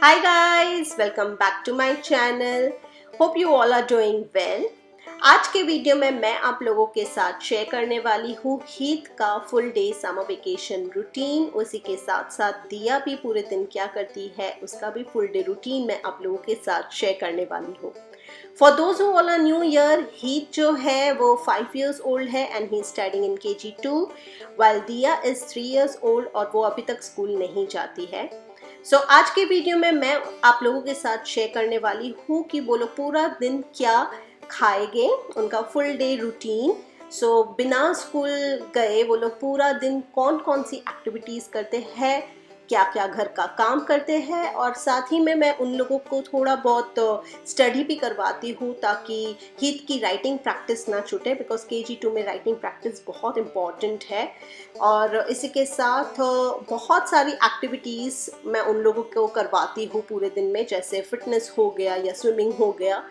Hi guys, welcome back to my channel. Hope you all are doing well. आज के video में मैं आप लोगों के साथ शेयर करने वाली हूँ हीत का full day summer vacation routine. उसी के साथ साथ दिया भी पूरे दिन क्या करती है उसका भी फुल डे रूटीन मैं आप लोगों के साथ शेयर करने वाली हूँ। For those who all are new year, Heet जो है वो 5 years old है and he studying in KG2 while Diya is 3 years old और वो अभी तक स्कूल नहीं जाती है। आज के वीडियो में मैं आप लोगों के साथ शेयर करने वाली हूँ कि वो लोग पूरा दिन क्या खाएंगे, उनका फुल डे रूटीन। बिना स्कूल गए वो लोग पूरा दिन कौन कौन सी एक्टिविटीज़ करते हैं, क्या क्या घर का काम करते हैं, और साथ ही में मैं उन लोगों को थोड़ा बहुत स्टडी भी करवाती हूँ ताकि हीत की राइटिंग प्रैक्टिस ना छूटे, बिकॉज KG2 में राइटिंग प्रैक्टिस बहुत इम्पॉर्टेंट है। और इसी के साथ बहुत सारी एक्टिविटीज़ मैं उन लोगों को करवाती हूँ पूरे दिन में, जैसे फिटनेस हो गया या स्विमिंग हो गया।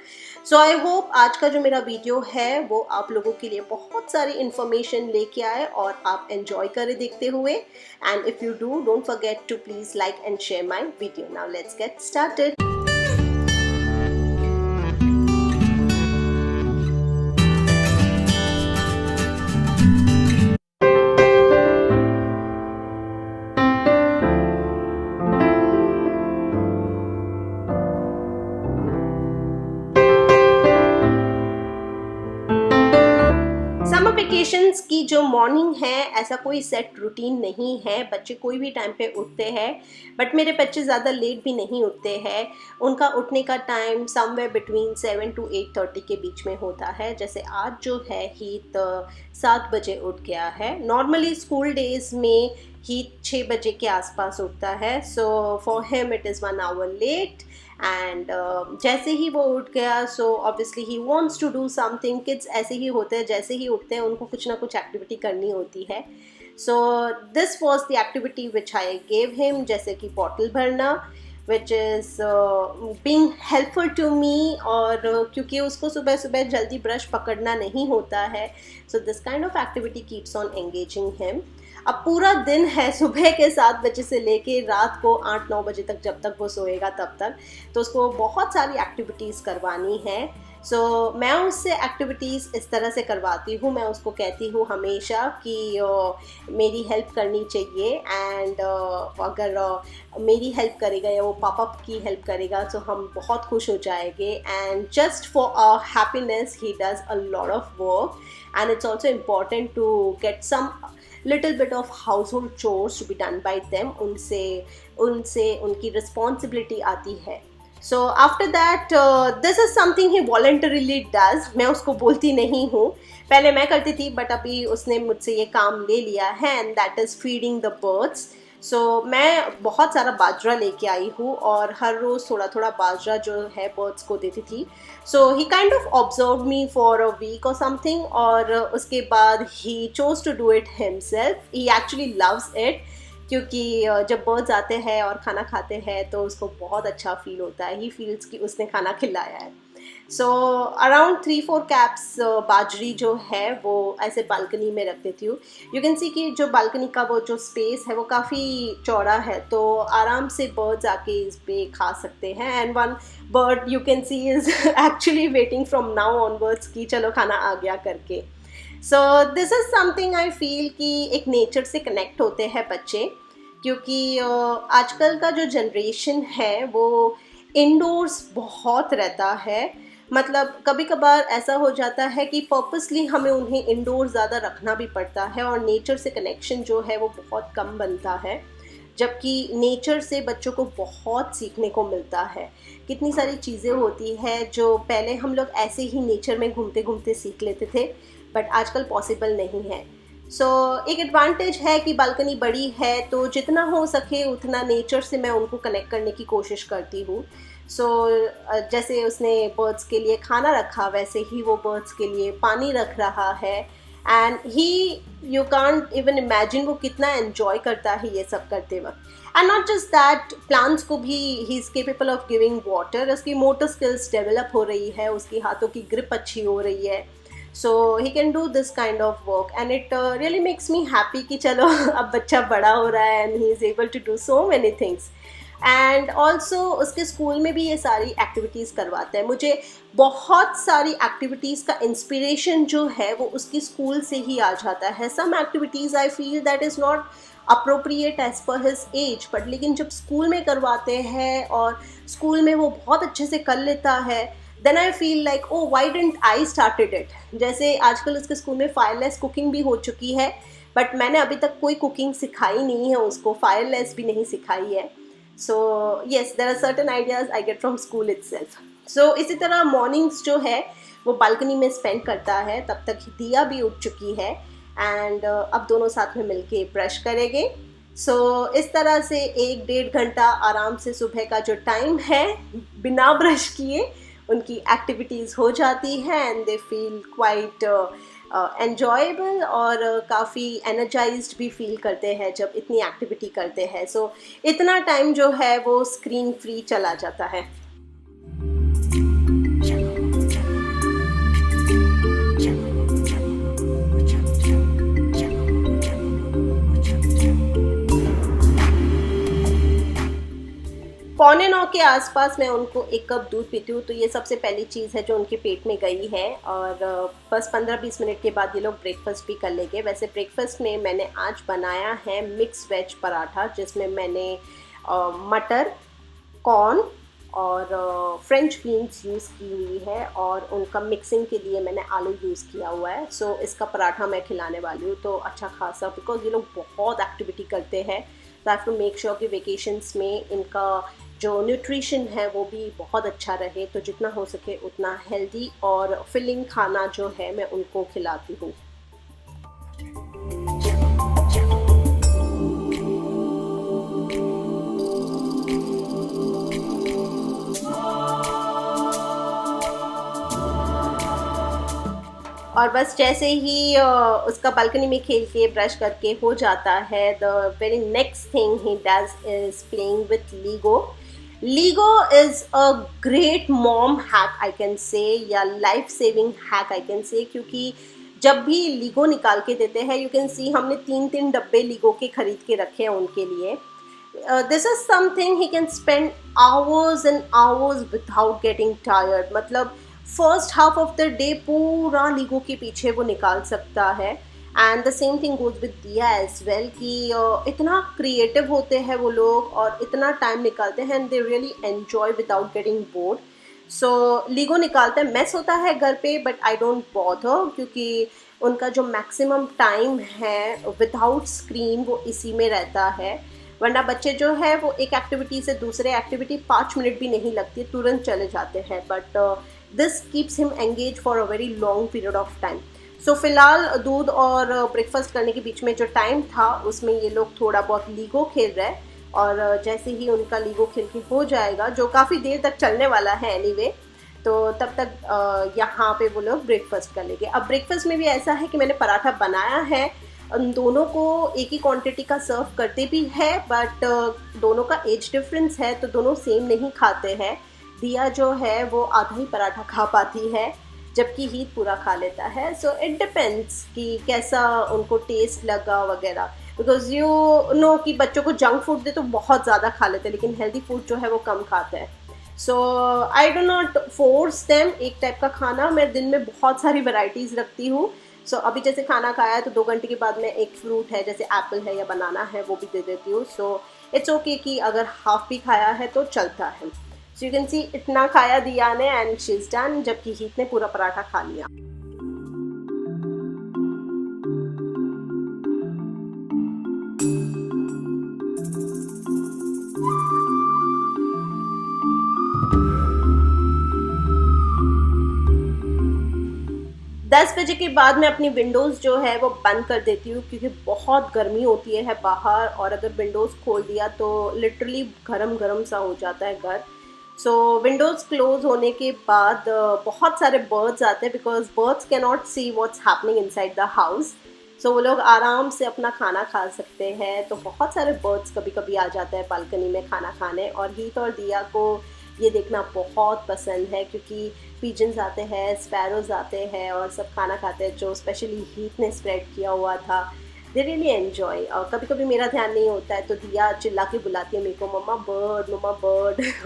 आई होप आज का जो मेरा वीडियो है वो आप लोगों के लिए बहुत सारी इन्फॉर्मेशन लेके आए और आप एंजॉय करें देखते हुए। And if you do, don't forget to please like and share my video. Now let's get started. Summer vacations की जो मॉर्निंग है ऐसा कोई सेट रूटीन नहीं है, बच्चे कोई भी टाइम पे उठते हैं, बट मेरे बच्चे ज़्यादा लेट भी नहीं उठते हैं। उनका उठने का टाइम समवेयर बिटवीन 7 to 8:30 के बीच में होता है। जैसे आज जो है हीत 7 बजे उठ गया है। नॉर्मली स्कूल डेज में हीत 6 बजे के आसपास उठता है, so for him it is 1 hour late. And जैसे ही वो उठ गया so obviously he wants to do something. Kids ऐसे ही होते हैं, जैसे ही उठते हैं उनको कुछ ना कुछ एक्टिविटी करनी होती है। So this was the activity which I gave him, जैसे कि बॉटल भरना, which is being helpful to me. और क्योंकि उसको सुबह सुबह जल्दी ब्रश पकड़ना नहीं होता है, so this kind of activity keeps on engaging him. अब पूरा दिन है, सुबह के 7 बजे से लेके रात को 8-9 बजे तक, जब तक वो सोएगा तब तक, तो उसको बहुत सारी एक्टिविटीज़ करवानी है। मैं उससे एक्टिविटीज़ इस तरह से करवाती हूँ, मैं उसको कहती हूँ हमेशा कि मेरी हेल्प करनी चाहिए। एंड अगर मेरी हेल्प करेगा या वो पापा की हेल्प करेगा तो हम बहुत खुश हो जाएंगे। And just for our happiness he does a lot of work, and it's also important to get some little bit of household chores to be done by them। उनसे उनकी responsibility आती है। So after that this is something he voluntarily does। मैं उसको बोलती नहीं हूँ, पहले मैं करती थी बट अभी उसने मुझसे ये काम ले लिया है, and that is feeding the birds। मैं बहुत सारा बाजरा लेके आई हूँ और हर रोज़ थोड़ा थोड़ा बाजरा जो है बर्ड्स को देती थी। He kind of observe me for a week और समथिंग, और उसके बाद he chose to do it himself. He actually loves it, क्योंकि जब बर्ड्स आते हैं और खाना खाते हैं तो उसको बहुत अच्छा फील होता है। ही फील्स कि उसने खाना खिलाया है। अराउंड 3-4 कैप्स बाजरी जो है वो ऐसे बालकनी में रख देती हूँ। यू कैन सी कि जो बालकनी का वो जो स्पेस है वो काफ़ी चौड़ा है, तो आराम से बर्ड्स आके इस पे खा सकते हैं। And one bird you can see is actually waiting from now onwards कि चलो खाना आ गया करके। This is something I feel कि एक नेचर से कनेक्ट होते हैं बच्चे, क्योंकि आजकल का जो जनरेशन है वो इंडोर्स बहुत रहता है। मतलब कभी कभार ऐसा हो जाता है कि पर्पसली हमें उन्हें इंडोर ज़्यादा रखना भी पड़ता है और नेचर से कनेक्शन जो है वो बहुत कम बनता है, जबकि नेचर से बच्चों को बहुत सीखने को मिलता है। कितनी सारी चीज़ें होती है जो पहले हम लोग ऐसे ही नेचर में घूमते घूमते सीख लेते थे, बट आजकल पॉसिबल नहीं है। एक एडवांटेज है कि बालकनी बड़ी है, तो जितना हो सके उतना नेचर से मैं उनको कनेक्ट करने की कोशिश करती हूँ। जैसे उसने बर्ड्स के लिए खाना रखा, वैसे ही वो बर्ड्स के लिए पानी रख रहा है। And you can't even imagine वो कितना एन्जॉय करता है ये सब करते वक्त। And not just that, plants को भी he is capable of giving water. उसकी मोटर स्किल्स डेवलप हो रही है, उसकी हाथों की ग्रिप अच्छी हो रही है। he can do this kind of work, and it really makes me happy कि चलो अब बच्चा बड़ा हो रहा है and he is able to do so many things। And also उसके स्कूल में भी ये सारी एक्टिविटीज़ करवाते हैं। मुझे बहुत सारी एक्टिविटीज़ का इंस्पिरेशन जो है वो उसकी स्कूल से ही आ जाता है। Some activities I feel that is not appropriate as per his age, but लेकिन जब स्कूल में करवाते हैं और स्कूल में वो बहुत अच्छे से कर लेता है, then I feel like oh why didn't I started it. जैसे आजकल उसके स्कूल में फायरलेस कुकिंग भी हो चुकी है, बट मैंने अभी तक कोई कुकिंग सिखाई नहीं है उसको, फायरलेस भी नहीं सिखाई है। So yes, there are certain ideas I get from school itself. So इसी तरह मॉर्निंग्स जो है वो बालकनी में स्पेंड करता है। तब तक दिया भी उठ चुकी है एंड अब दोनों साथ में मिलके ब्रश करेंगे। सो इस तरह से 1-1.5 घंटा आराम से सुबह का जो टाइम है बिना ब्रश किए उनकी एक्टिविटीज़ हो जाती है and they feel quite enjoyable और काफ़ी एनर्जाइज्ड भी फील करते हैं जब इतनी एक्टिविटी करते हैं। सो इतना टाइम जो है वो स्क्रीन फ्री चला जाता है। पौने 9 के आसपास मैं उनको 1 कप दूध पीती हूँ, तो ये सबसे पहली चीज़ है जो उनके पेट में गई है। और बस 15-20 मिनट के बाद ये लोग ब्रेकफास्ट भी कर लेंगे। वैसे ब्रेकफास्ट में मैंने आज बनाया है मिक्स वेज पराठा, जिसमें मैंने मटर, कॉर्न और फ्रेंच बीन्स यूज़ की हुई है और उनका मिक्सिंग के लिए मैंने आलू यूज़ किया हुआ है। सो इसका पराठा मैं खिलाने वाली हूँ, तो अच्छा खासा, बिकॉज ये लोग बहुत एक्टिविटी करते हैं, तो I have to make sure कि वेकेशंस में इनका जो न्यूट्रिशन है वो भी बहुत अच्छा रहे। तो जितना हो सके उतना हेल्दी और फिलिंग खाना जो है मैं उनको खिलाती हूँ। और बस जैसे ही उसका बालकनी में खेल के ब्रश करके हो जाता है, the very next thing he does is playing with Lego. Lego is a great mom hack I can say, या life saving hack I can say, क्योंकि जब भी लीगो निकाल के देते हैं, यू कैन सी हमने 3-3 डब्बे लीगो के खरीद के रखे हैं उनके लिए। This is something he can spend hours and hours without getting tired. मतलब first half of the day पूरा लीगो के पीछे वो निकाल सकता है। And the same thing goes with Diya as well कि इतना क्रिएटिव होते हैं वो लोग और इतना टाइम निकालते हैं and they really enjoy without getting bored. So LIGO निकालते हैं, मेस होता है घर पे, बट आई डोंट बॉदर, क्योंकि उनका जो मैक्सिमम टाइम है विदाउट स्क्रीन वो इसी में रहता है। वरना बच्चे जो है वो एक एक्टिविटी से दूसरे एक्टिविटी 5 मिनट भी नहीं लगती, तुरंत चले जाते हैं, but this keeps him engage for a very long period of time. So फिलहाल दूध और ब्रेकफास्ट करने के बीच में जो टाइम था उसमें ये लोग थोड़ा बहुत लीगो खेल रहे हैं, और जैसे ही उनका लीगो खेल के हो जाएगा, जो काफ़ी देर तक चलने वाला है एनीवे, तो तब तक यहाँ पे वो लोग ब्रेकफास्ट कर लेंगे। अब ब्रेकफास्ट में भी ऐसा है कि मैंने पराठा बनाया है, उन दोनों को एक ही क्वांटिटी का सर्व करते भी है, बट दोनों का एज डिफरेंस है तो दोनों सेम नहीं खाते हैं। दिया जो है वो आधा ही पराठा खा पाती है, जबकि हीत पूरा खा लेता है। सो इट डिपेंड्स कि कैसा उनको टेस्ट लगा वगैरह, बिकॉज यू नो कि बच्चों को जंक फूड दे तो बहुत ज़्यादा खा लेते हैं, लेकिन हेल्दी फूड जो है वो कम खाते हैं। So I do not force them एक टाइप का खाना। मैं दिन में बहुत सारी वैरायटीज़ रखती हूँ। सो अभी जैसे खाना खाया है तो 2 घंटे के बाद मैं एक फ्रूट है, जैसे एप्पल है या बनाना है, वो भी दे देती हूँ। सो इट्स ओके कि अगर हाफ भी खाया है तो चलता है। सो यू कैन सी इतना खाया दिया ने एंड शी इज डन, जबकि हीत ने पूरा पराठा खा लिया। 10 बजे के बाद मैं अपनी विंडोज़ जो है वो बंद कर देती हूँ, क्योंकि बहुत गर्मी होती है बाहर, और अगर विंडोज़ खोल दिया तो लिटरली गरम गरम सा हो जाता है घर। सो विंडोज़ क्लोज होने के बाद बहुत सारे बर्ड्स आते हैं, because birds can not see what's happening inside the house. So वो लोग आराम से अपना खाना खा सकते हैं। तो बहुत सारे बर्ड्स कभी कभी आ जाते हैं बालकनी में खाना खाने, और हीत और दिया को ये देखना बहुत पसंद है, क्योंकि पिजन्स आते हैं, स्पैरोज आते हैं और सब खाना खाते हैं, जो स्पेशली हीत ने स्प्रेड किया हुआ था दे रियली एन्जॉय। कभी कभी मेरा ध्यान नहीं होता है तो दिया चिल्ला के बुलाती है मेरे को, मम्मा बर्ड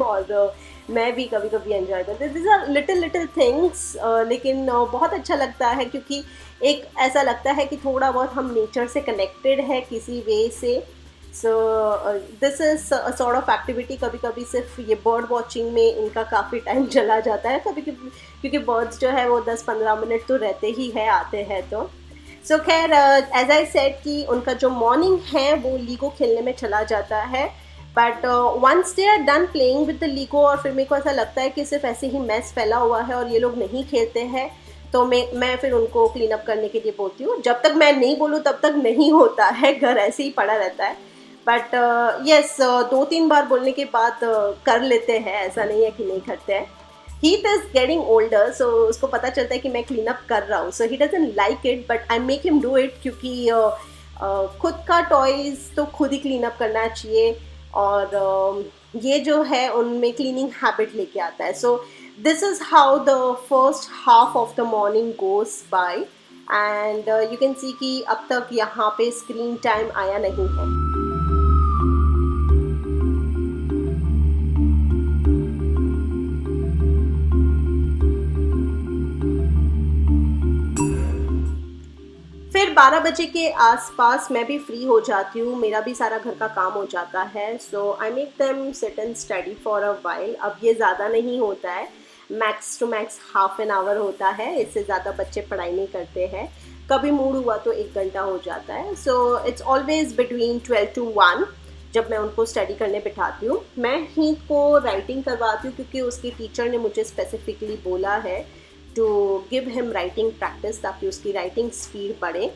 और मैं भी कभी कभी एंजॉय करती हूँ। This are little little things, लेकिन बहुत अच्छा लगता है क्योंकि एक ऐसा लगता है कि थोड़ा बहुत हम नेचर से कनेक्टेड है किसी वे से। So this is sort of activity. कभी कभी सिर्फ ये बर्ड वॉचिंग में इनका काफ़ी टाइम चला जाता है कभी कभी, क्योंकि बर्ड्स जो है वो 10-15 मिनट तो रहते ही है आते हैं तो। सो खैर, एज आई सेड कि उनका जो मॉर्निंग है वो लीगो खेलने में चला जाता है, but once they are done playing with the Lego और फिर मेरे को ऐसा लगता है कि सिर्फ ऐसे ही मैस फैला हुआ है और ये लोग नहीं खेलते हैं, तो मैं फिर उनको क्लीन अप करने के लिए बोलती हूँ। जब तक मैं नहीं बोलूँ तब तक नहीं होता है, घर ऐसे ही पड़ा रहता है। बट यस, 2-3 बार बोलने के बाद कर लेते हैं, ऐसा नहीं है कि नहीं करते हैं। Heath is getting older, so उसको पता चलता है कि मैं क्लीन अप कर रहा हूँ, so he doesn't like it, but I make him do it क्योंकि खुद का टॉयज तो खुद ही क्लीन अप करना चाहिए और ये जो है उनमें क्लीनिंग हैबिट लेके आता है। So this is how the first half of the morning goes by and you can see कि अब तक यहाँ पे स्क्रीन टाइम आया नहीं है। फिर 12 बजे के आसपास मैं भी फ्री हो जाती हूँ, मेरा भी सारा घर का काम हो जाता है। So I make them sit and study for a while. अब ये ज़्यादा नहीं होता है, max to max half an hour होता है, इससे ज़्यादा बच्चे पढ़ाई नहीं करते हैं। कभी मूड हुआ तो 1 घंटा हो जाता है। So it's always between 12 to 1 जब मैं उनको स्टडी करने बिठाती हूँ। मैं ही को राइटिंग करवाती हूँ क्योंकि उसकी टीचर ने मुझे स्पेसिफिकली बोला है to give him writing practice ताकि उसकी राइटिंग स्पीड बढ़े।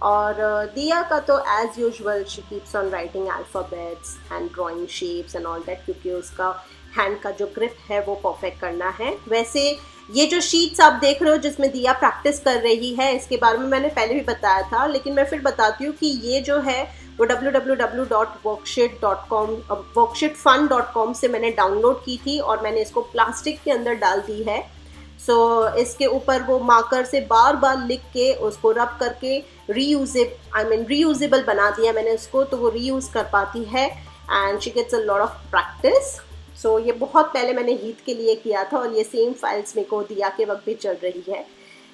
और दिया का तो as usual she keeps on writing alphabets and drawing shapes and all that, क्योंकि उसका हैंड का जो ग्रिप है वो परफेक्ट करना है। वैसे ये जो शीट्स आप देख रहे हो जिसमें दिया प्रैक्टिस कर रही है, इसके बारे में मैंने पहले भी बताया था, लेकिन मैं फिर बताती हूँ कि ये जो है वो www.worksheet.com worksheetfun.com से मैंने डाउनलोड की थी और मैंने इसको प्लास्टिक के अंदर डाल दी है। सो इसके ऊपर वो मार्कर से बार बार लिख के उसको रब करके रीयूजेबल बना दिया मैंने उसको, तो वो रीयूज़ कर पाती है and she gets a lot of practice. So ये बहुत पहले मैंने हीथ के लिए किया था और ये सेम फाइल्स मेरे को दिया के वक्त भी चल रही है।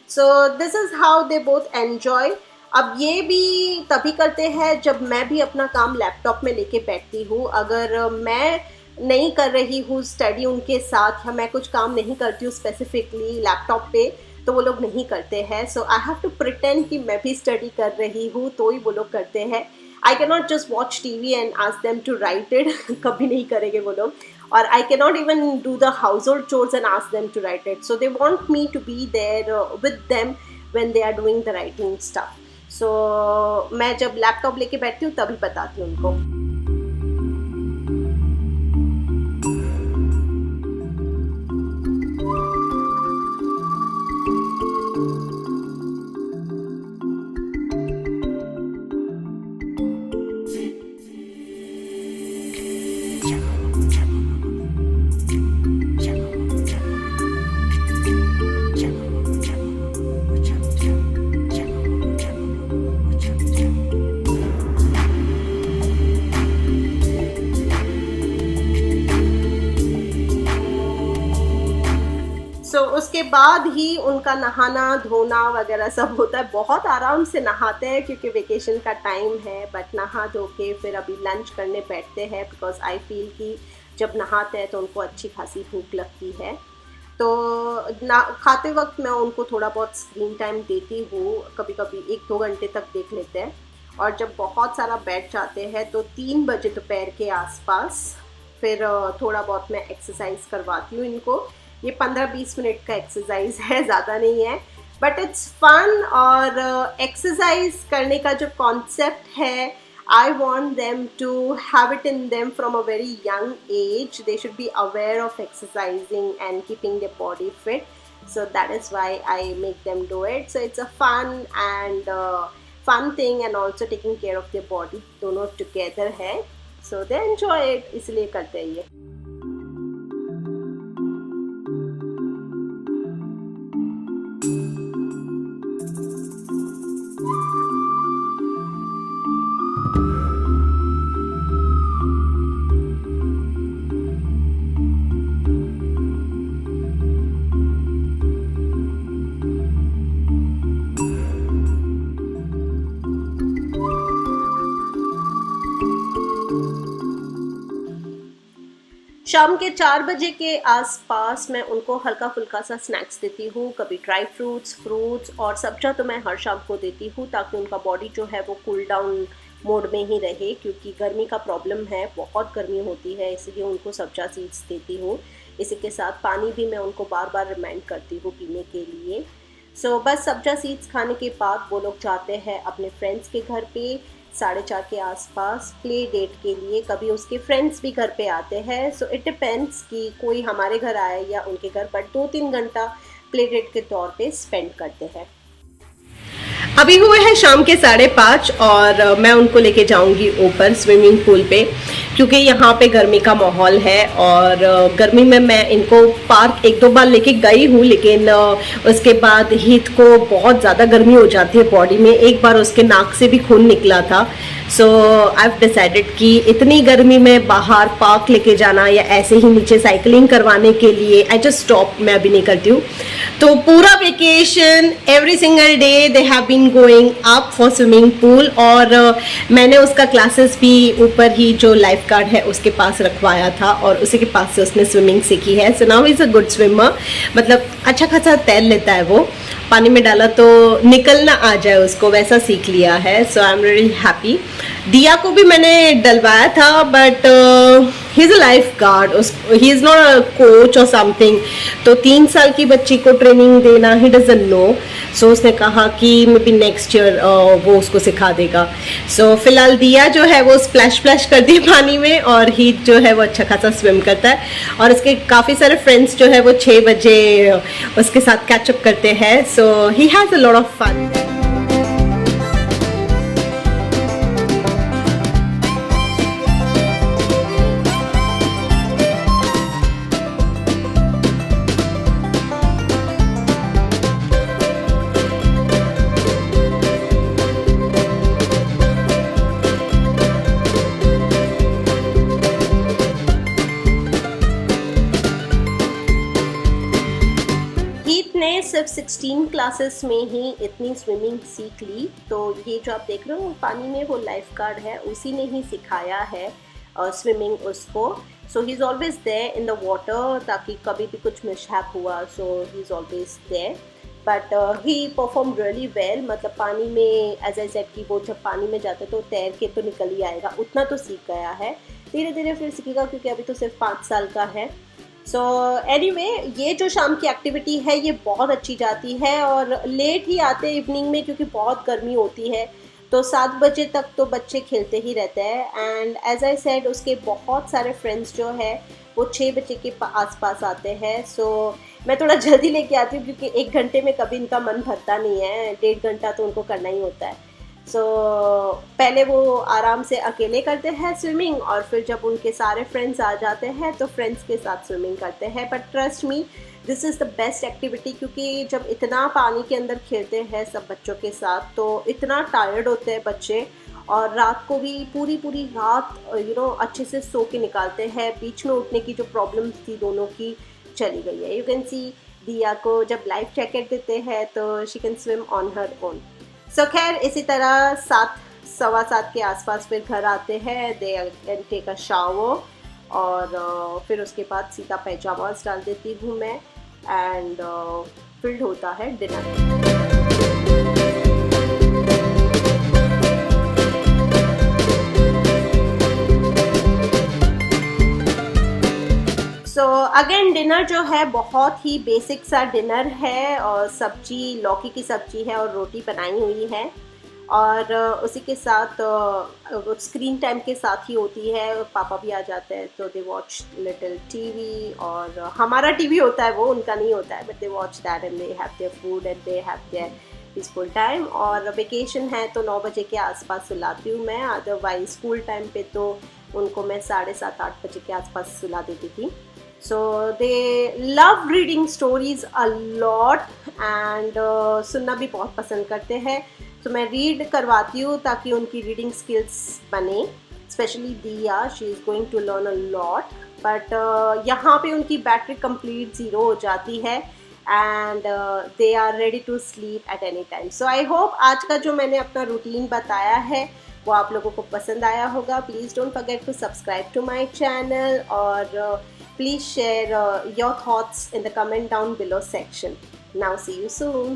So this is how they both enjoy. अब ये भी तभी करते हैं जब मैं भी अपना काम लैपटॉप में लेके बैठती हूँ। अगर मैं नहीं कर रही हूँ स्टडी उनके साथ या मैं कुछ काम नहीं करती हूँ स्पेसिफिकली लैपटॉप पे, तो वो लोग नहीं करते हैं। So I have to pretend कि मैं भी स्टडी कर रही हूँ तो ही वो लोग करते हैं। I can not just watch TV and ask them to write it, कभी नहीं करेंगे वो लोग। और I can not even do the household chores and ask them to write it, so they want me to be there with them when they are doing the writing stuff. So मैं जब laptop लेके बैठती हूँ तभी बताती हूँ उनको। उसके बाद ही उनका नहाना धोना वगैरह सब होता है। बहुत आराम से नहाते हैं क्योंकि वेकेशन का टाइम है, बट नहा धो के फिर अभी लंच करने बैठते हैं बिकॉज आई फील कि जब नहाते हैं तो उनको अच्छी खासी भूख लगती है। तो ना खाते वक्त मैं उनको थोड़ा बहुत स्क्रीन टाइम देती हूँ, कभी कभी 1-2 घंटे तक देख लेते हैं। और जब बहुत सारा बैठ जाते हैं तो 3 बजे दोपहर के आसपास फिर थोड़ा बहुत मैं एक्सरसाइज करवाती हूँ इनको। ये 15-20 मिनट का एक्सरसाइज है, ज़्यादा नहीं है, बट इट्स फन। और एक्सरसाइज करने का जो कॉन्सेप्ट है, I want them to have it in them from a very young age. They should be aware of exercising and keeping their body fit. So that is why I make them do it. So it's a fun and fun thing and also taking care of their body. दोनों together है. So they enjoy it. इसलिए करते हैं ये. शाम के 4 बजे के आसपास मैं उनको हल्का फुल्का सा स्नैक्स देती हूँ, कभी ड्राई फ्रूट्स और सब्जा तो मैं हर शाम को देती हूँ ताकि उनका बॉडी जो है वो कूल डाउन मोड में ही रहे, क्योंकि गर्मी का प्रॉब्लम है, बहुत गर्मी होती है, इसलिए उनको सब्जा सीड्स देती हूँ। इसी के साथ पानी भी मैं उनको बार बार रिमाइंड करती हूँ पीने के लिए। बस सब्जा सीड्स खाने के बाद वो लोग जाते हैं अपने फ्रेंड्स के घर पे 4:30 के आसपास प्ले डेट के लिए। कभी उसके फ्रेंड्स भी घर पे आते हैं, इट डिपेंड्स कि कोई हमारे घर आए या उनके घर, बट 2-3 घंटा प्ले डेट के तौर पे स्पेंड करते हैं। अभी हुए हैं शाम के 5:30 और मैं उनको लेके जाऊंगी ऊपर स्विमिंग पूल पे, क्योंकि यहाँ पे गर्मी का माहौल है और गर्मी में मैं इनको पार्क 1-2 बार लेके गई हूँ, लेकिन उसके बाद हीत को बहुत ज़्यादा गर्मी हो जाती है बॉडी में। एक बार उसके नाक से भी खून निकला था। आई हैव डिसाइडेड कि इतनी गर्मी में बाहर पार्क लेके जाना या ऐसे ही नीचे साइकिलिंग करवाने के लिए आई जस्ट स्टॉप, मैं अभी नहीं करती हूँ। तो पूरा vacation every single day they have been going up for swimming pool, और मैंने उसका क्लासेस भी ऊपर ही जो लाइफ गार्ड है उसके पास रखवाया था और उसी के पास से उसने स्विमिंग सीखी है। So now is a good swimmer, मतलब अच्छा खासा तैर लेता है वो, पानी में डाला तो निकलना आ जाए उसको, वैसा सीख लिया है। So I am really happy. दिया को भी मैंने डलवाया था, but he is a life guard, he is not a coach और समथिंग। तो 3 साल की बच्ची को ट्रेनिंग देना ही डजंट नो। उसने कहा कि मे बी नेक्स्ट ईयर वो उसको सिखा देगा। फिलहाल दिया जो है वो स्प्लैश कर दिए पानी में, और हीट जो है वो अच्छा खासा स्विम करता है और इसके काफ़ी सारे फ्रेंड्स जो है वो 6 बजे उसके साथ कैचअप करते हैं। He has a lot of fun. ने सिर्फ 16 क्लासेस में ही इतनी स्विमिंग सीख ली। तो ये जो आप देख रहे हो पानी में, वो लाइफ गार्ड है, उसी ने ही सिखाया है स्विमिंग उसको। He is always there in the water, ताकि कभी भी कुछ मिसहैप हुआ he is always there. But he perform really well, मतलब पानी में एज आई सेड कि वो जब पानी में जाते तो तैर के तो निकल ही आएगा, उतना तो सीख गया है। धीरे धीरे फिर सीखेगा, क्योंकि अभी तो सिर्फ 5 साल का है। एनीवे, ये जो शाम की एक्टिविटी है ये बहुत अच्छी जाती है, और लेट ही आते हैं इवनिंग में, क्योंकि बहुत गर्मी होती है। तो 7 बजे तक तो बच्चे खेलते ही रहते हैं। एंड एज आई सेड, उसके बहुत सारे फ्रेंड्स जो है वो 6 बजे के आसपास आते हैं। मैं थोड़ा जल्दी लेके आती हूँ, क्योंकि 1 घंटे में कभी इनका मन भरता नहीं है, 1.5 घंटा तो उनको करना ही होता है। पहले वो आराम से अकेले करते हैं स्विमिंग, और फिर जब उनके सारे फ्रेंड्स आ जाते हैं तो फ्रेंड्स के साथ स्विमिंग करते हैं। But trust me, this is the best activity, क्योंकि जब इतना पानी के अंदर खेलते हैं सब बच्चों के साथ तो इतना टायर्ड होते हैं बच्चे, और रात को भी पूरी रात अच्छे से सो के निकालते हैं। बीच में उठने की जो प्रॉब्लम थी दोनों की चली गई है। यू कैन सी दिया को जब लाइफ जैकेट देते हैं तो she can swim on her own. खैर, इसी तरह 7-7:15 के आसपास फिर घर आते हैं, they can take a shower, और फिर उसके बाद सीधा पैजामास डाल देती हूँ मैं, एंड फिर होता है डिनर। अगेन डिनर जो है बहुत ही बेसिक सा डिनर है, और सब्जी लौकी की सब्जी है और रोटी बनाई हुई है, और उसी के साथ स्क्रीन टाइम के साथ ही होती है। पापा भी आ जाते हैं तो दे वॉच लिटिल टीवी, और हमारा टीवी होता है, वो उनका नहीं होता है, but they watch that and they have their food and they have their peaceful time. और वेकेशन है तो 9 बजे के आसपास सुलाती हूँ मैं, अदरवाइज स्कूल टाइम पे तो उनको मैं 7:30-8 बजे के आसपास सुला देती थी। दे love reading stories a lot, and सुनना भी बहुत पसंद करते हैं। मैं रीड करवाती हूँ ताकि उनकी रीडिंग स्किल्स बने। Specially Diya, she is going to learn a lot, but यहाँ पे उनकी बैटरी कंप्लीट 0 हो जाती है, and they are ready to sleep at any time. So I hope आज का जो मैंने अपना रूटीन बताया है वो आप लोगों को पसंद आया होगा. Please don't forget to subscribe to my channel और please share your thoughts in the comment down below section. Now see you soon.